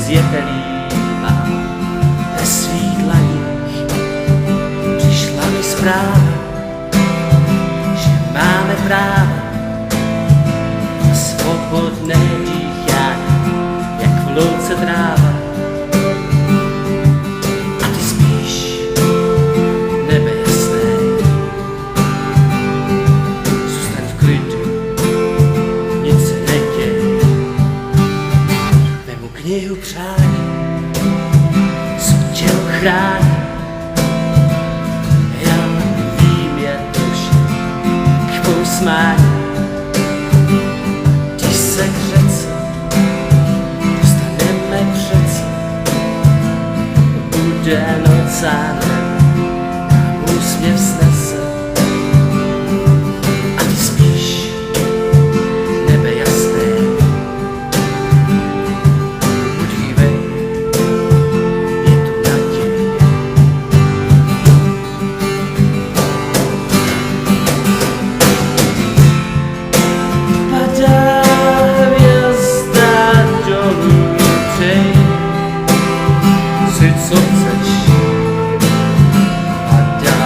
zjetelýma ve svých dlaních. Přišla mi zpráva, že máme právo na svobodných jak v louce tráva. A ty spíš, nebe jasné, zůstaň v klidu, nic se neděje. Vemu knihu přání, co tě ochrání. Já vím jen duši k pousmání. Když se k řece dostaneme přece, bude noc a úsměv snese. A ty spíš, nebe jasné, podívej, je tu naděje. Padá hvězda dolů, přeji si, co chceš. Padá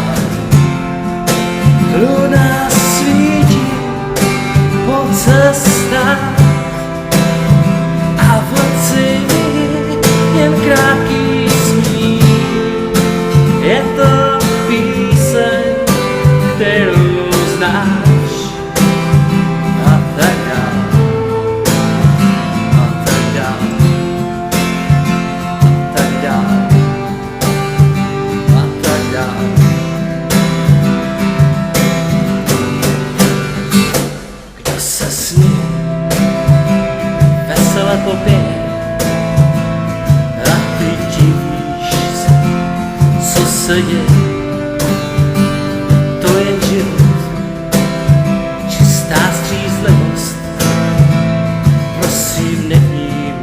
luna svítí po cestách a vlci jen krátký smích. Je to píseň, kterou znáš. A tak dál, a tak dál, a tak dál, a tak dál. Kdo se směje, vesele popěje, a ty divíš se, co se děje. To je život, čistá střízlivost. Prosím, nevnímej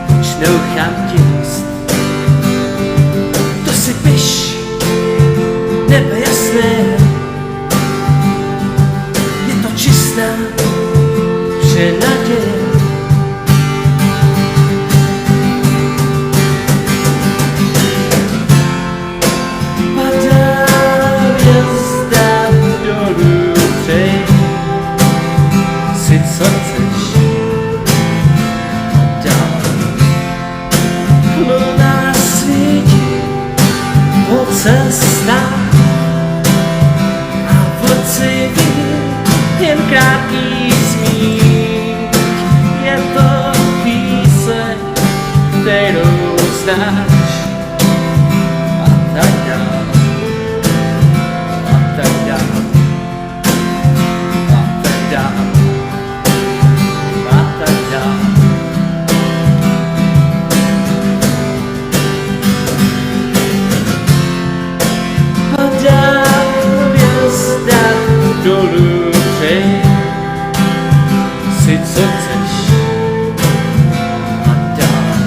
věčnou chamtivost. To si piš, nebe jasné, je to čistá naděje. Padá hvězda dolů, přeji si, co chceš. Padá luna svítí po cestách a vlci jen krátký smích. Je to píseň, kterou znáš. A tak dál, a tak dál, a tak dál, a tak dál. Padá hvězda dolů, přeji si, co chceš. A dál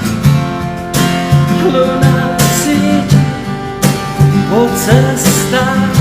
luna svítí po cestách